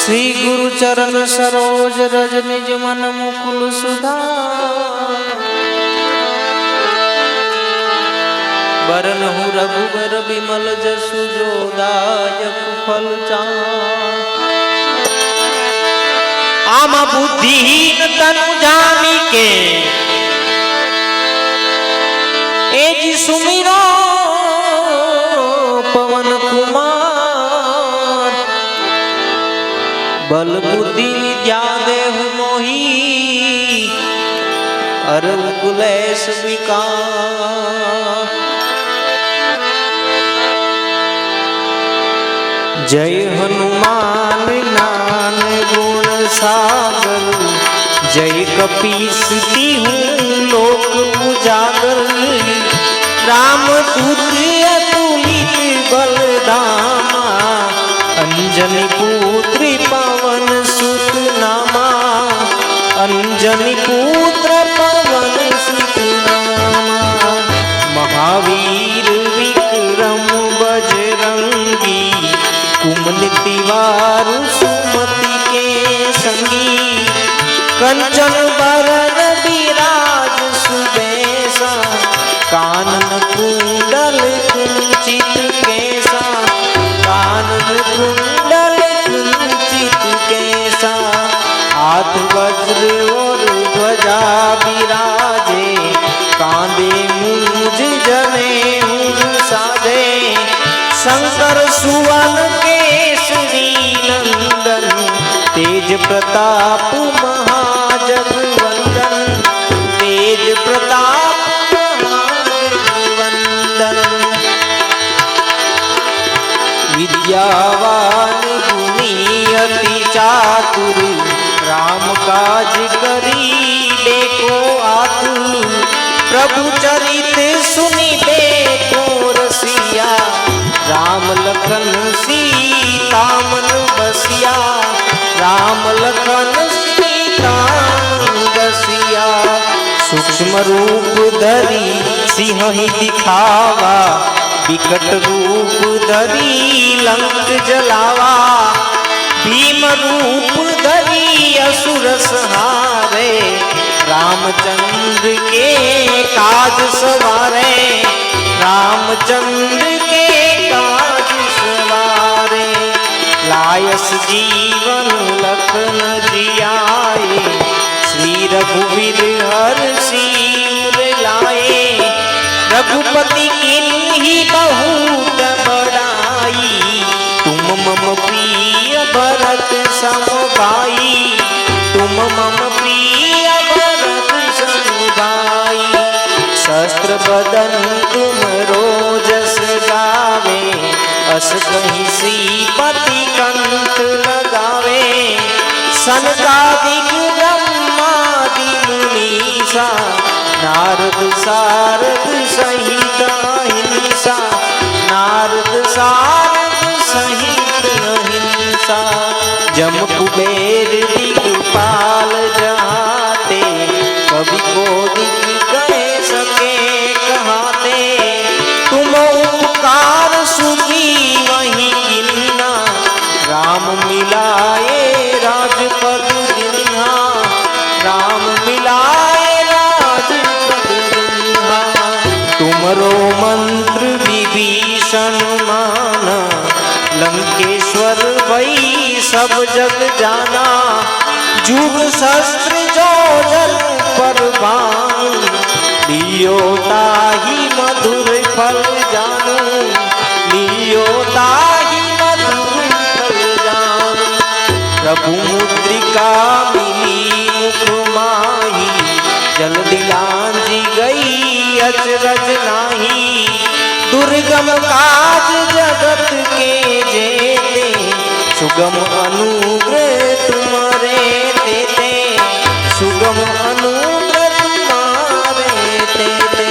श्री गुरु चरण सरोज रज निज मन मुकुल सुधा बरनहु रघुबर बिमल जसु जो दायक फल आम बुद्धिहीन तनु जानी के एजी सुमिरो पवन कुमार बल बुद्धि विद्या देहु मोही अरु कुलेश विकार। जय हनुमान ज्ञान गुण सागर जय कपीस तिहु लोक उजागर रामदूत अतुलित बलधामा अंजनी पुत्र पवन सुत नामा अंजनी पुत्र पवन सुत नामा महावीर विक्रम बजरंगी कुमन तिवारु सुमति के संगी कंचन बरन विराज सुबेसा कानन कुंडल कुंचित केसा कानन कुंडल कुंचित केसा हाथ वज्र और ध्वजा विराजे कांधे मूंज जनेऊ साजे शंकर सुवन केसरी नंदन तेज प्रताप महाजगवंदन तेज प्रताप महाजगवंदन विद्यावान गुणी अति चातुर राम काज करीबे को आतुर प्रभु चरित सुनिबे को रसिया राम लखन सीता मन बसिया राम लखन सीता मन बसिया सूक्ष्म रूप धरी सिंह ही दिखावा विकट रूप धरी लंक जलावा भीम रूप धरी असुर संहारे रामचंद्र के काज सवारे रामचंद्र के काज सवारे लायस जीवन लखन जियाए श्री रघुवीर हर्षि उर लाए रघुपति किन्ही बहुत बड़ाई तुम मम प्रिय भरत सम भाई तुम मम प्रिय भरत सम भाई शस्त्र बदन तुम रोजस गावे अस कहीं श्रीपति कंठ लगावे सनकादिक ब्रह्मादि मुनीसा नारद सारद सहित अहिंसा नारद सारद सहित अहिंसा जम कुबेर दिगपाल जहाते कवि को दिख कह सके कहाते तुम उपकार सुधी वहीं गिनना राम मिलाए राजपद दिन्हा राम मिलाए राजपद दिन्हा तुमरो मंत्र विभीषण माना लंकेश्वर वही सब जग जाना जुग शस्त्र जो जल पर बाण लियो ताहि मधुर फल जानू लियो ताहि मधुर फल जानू प्रभु मुद्रिका मिली मुख माही जल दिलांजी गई अचरज नाही दुर्गम काज जगत के जेते सुगम अनुग्रह तुम्हारे देते सुगम अनुग्रह तुम्हारे देते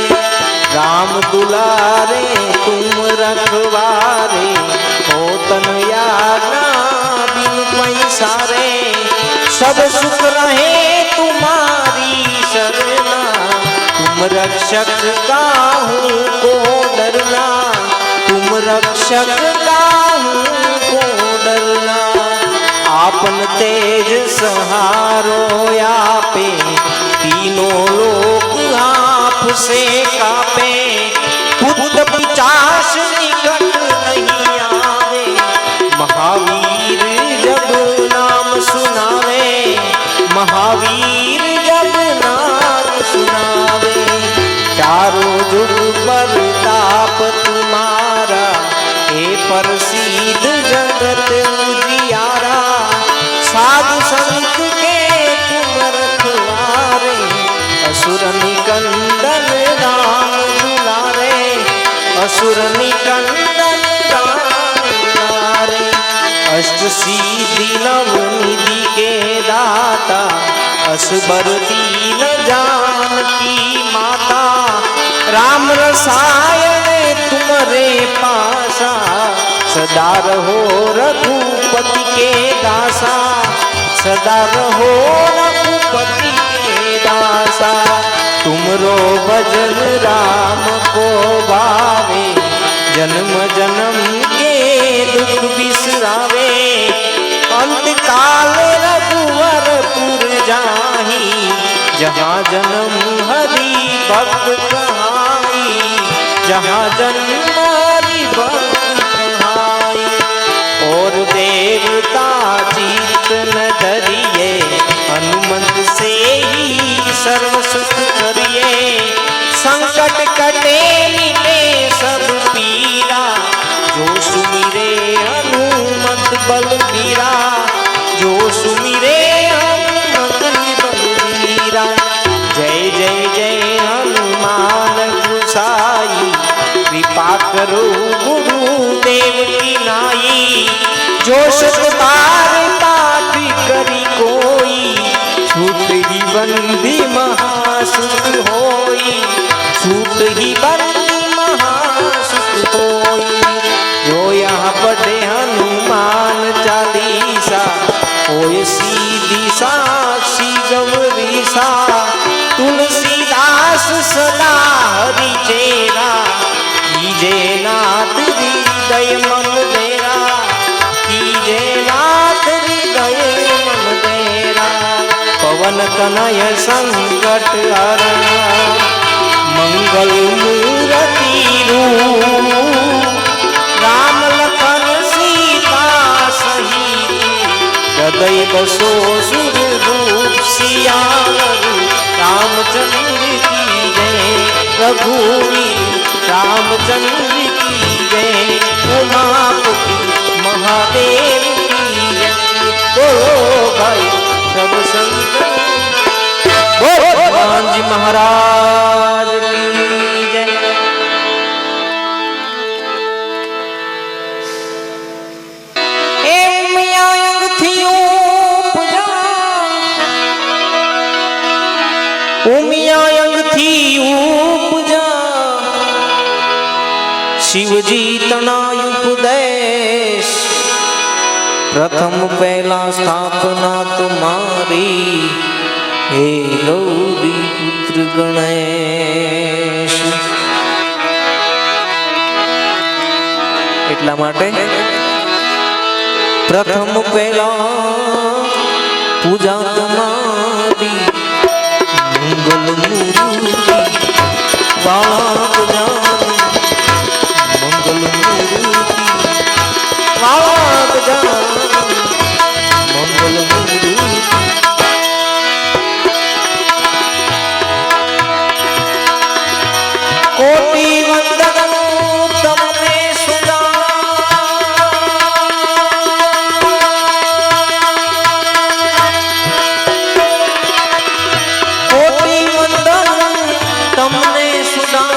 राम दुलारे तुम रखवारे हो तन याज्ञा बिन पैसारे सब सुख रहे तुम्हारी शरणा तुम रक्षक काहू को डरना तुम रक्षक काहू को डरना आप आपन तेज सहारो आपे, तीनों लोक आपसे कापे। भूत पिशाच निकट नहीं आवे, महावीर जब नाम सुनावे, महावीर जब नाम सुनावे। चारों जुग परताप तुम्हारा, हे प्रसिद्ध जगत उजियारा। साधु संत के तुम रखवारे, असुर निकंदन राम दुलारे, असुर निकंदन राम दुलारे। अष्ट सिद्धि नव निधि के दाता, असबर दीन जानकी माता। राम रसायन तुम्हारे पासा, सदा रहो रघुपति के दासा, सदा रहो रघुपति के दासा। तुमरो भजन राम को भावे, जन्म जन्म के दुख बिसरावे। अंत काल रघुवरपुर जाहि, जहाँ जन्म हरि भक्त कहाई, जहाँ जन्म हरि भक्त कहाई। और देवता चित्त न धरिए, हनुमंत से ही सर्व सुख करिए। संकट कटे मिटे सब पीरा, जो सुमिरे हनुमंत बलबीरा, जो सुमिरे हनुमंत बलबीरा। जय जय जय हनुमान गोसाई, कृपा करो गुरुदेव की नाई। जो सत बार पाठ करी कोई, छूट ही बंदी महासुख होई, छूट ही बंदी महासुख होई। जो यहाँ पढ़े हनुमान चालीसा, होए सीधी साक्षी गौरीसा। तुलसीदास सदा हरि चेरा, कीजे नाथ हृदय मन देरा, कीजे नाथ हृदय मन देरा। पवन तनय संकट हरण, मंगल मूर्ति रूप। राम लखन सीता सहित, हृदय बसो सुर रूप। सियावर रामचंद्र की जय, रघुवीर रामचंद्र की जय। उमापति महादेव की जय। बोलो भाई सब संत, बोलो हनुमान जी महाराज की जय। शिवजी तनायु उपदेश, प्रथम पहला स्थापना तुम्हारी, हे गौरी पुत्र गणेश। એટલા માટે પ્રથમ પહેલા પૂજા તમારી, મંગલ મૂર્તિ વાળા જાન, મંગલ મૂર્તિ વાળા જાન, મંગલ મૂર્તિ। કોટી વંદન તમને સુદા, કોટી વંદન તમને સુદા।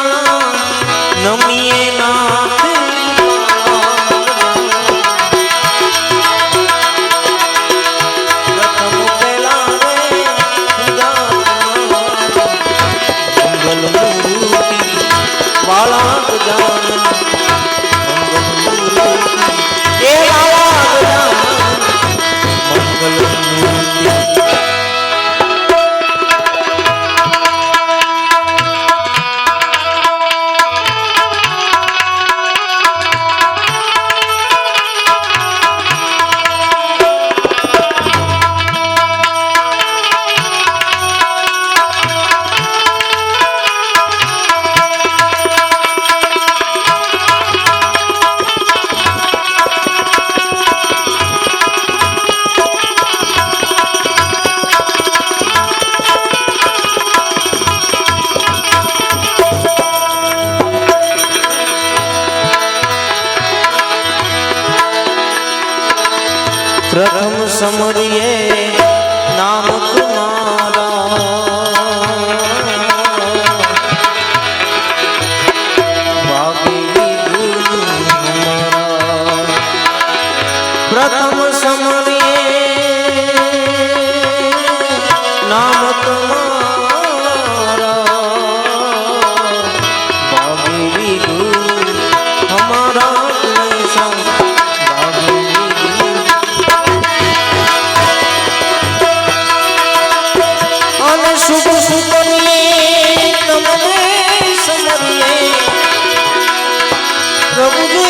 प्रथम समरिए नाम तुम्हारा, प्रथम समरिए नाम तुम्हारा, बागी गुरु हमारा ऐसा बागी अन शुभ सुतनिए तमने समरिए प्रभु जी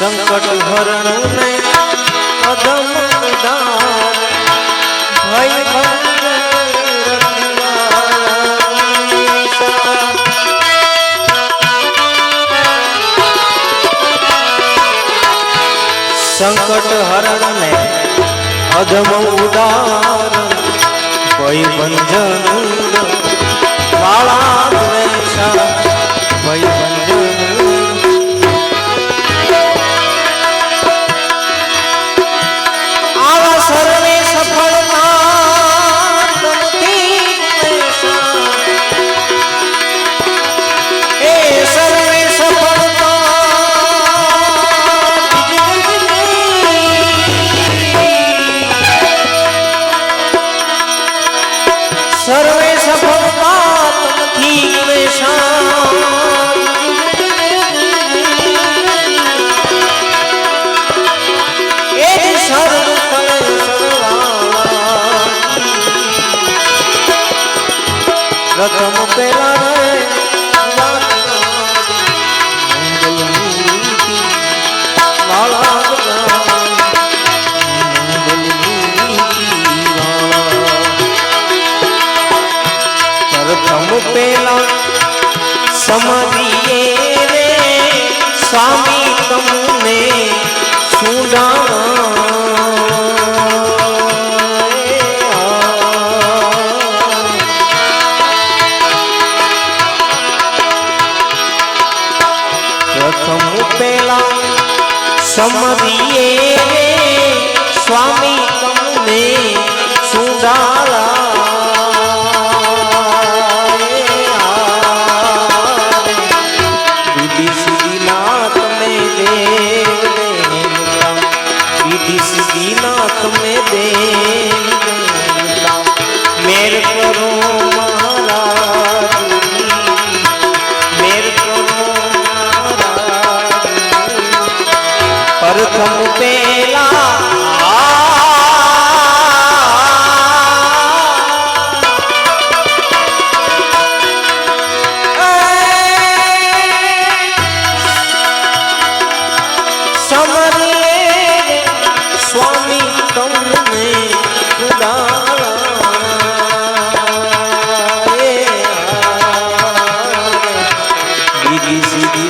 संकट हरण ने अधम उदार भय संकट हरण ने अधम उदार भय भंजन वाला भय भंजन सर्वे सफलता सर्वे सफलता सर्वे सफलता थी प्रथम पेला प्रथम पेला समझिए रे स्वामी तुमने सुना पेला समझिए स्वामी तुमने सुधारा विधि सिद्धिनाथ में देव देवता विधि सिद्धिनाथ में देव देवता मेर करो महाराज मेर करो प्रथम पेला समरिए स्वामी तुमने खुदारा विधि सिद्धि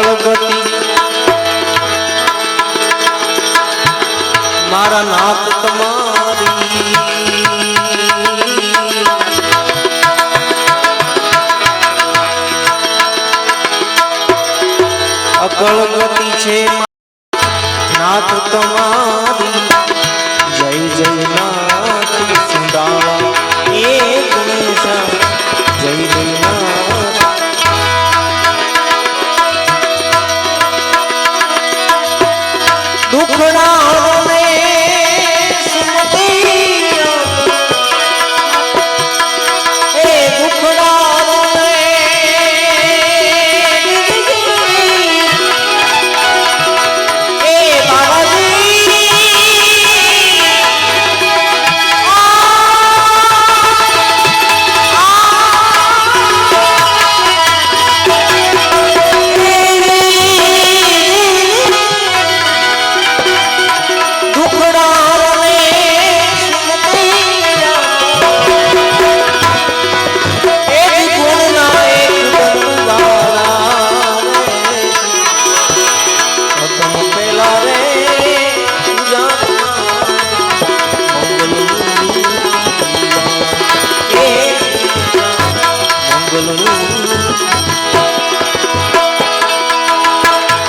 અકલ ગતિ મારા નાથ તમારી અકલ ગતિ છે નાથ તમારી જય જય નાથ સુંદાળા એ ગણેશા જય જય નાથ દુખડાઓને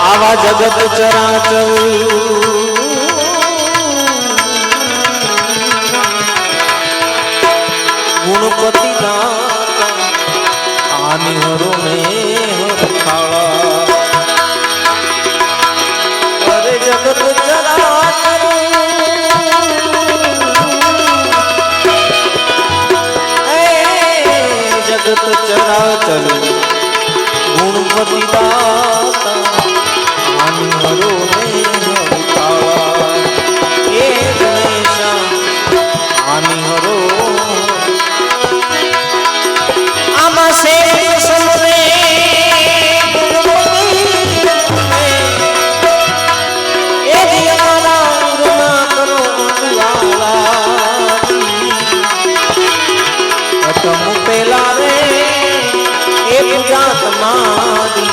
આવા જગત ચરાચર ગુણપતિ દાતા આની હરો ને હરખાળા અરે જગત ચરાચર જગત ચરાચર ગુણપતિ દાતા આની હરો ને હરખાળા એ ગણેશા આની હરો આમાં સે સલરે એ દિયાના ઉરના કરો મંગવાલા અતમ પેલા રે એ પૂજા તમારી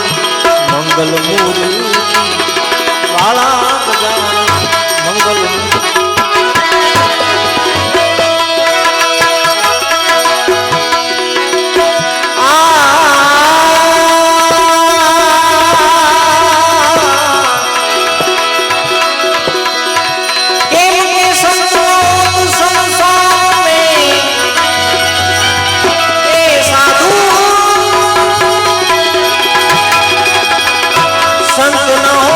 મંગલ મૂર્તિ વાળા બજાર મંગલ સંત નો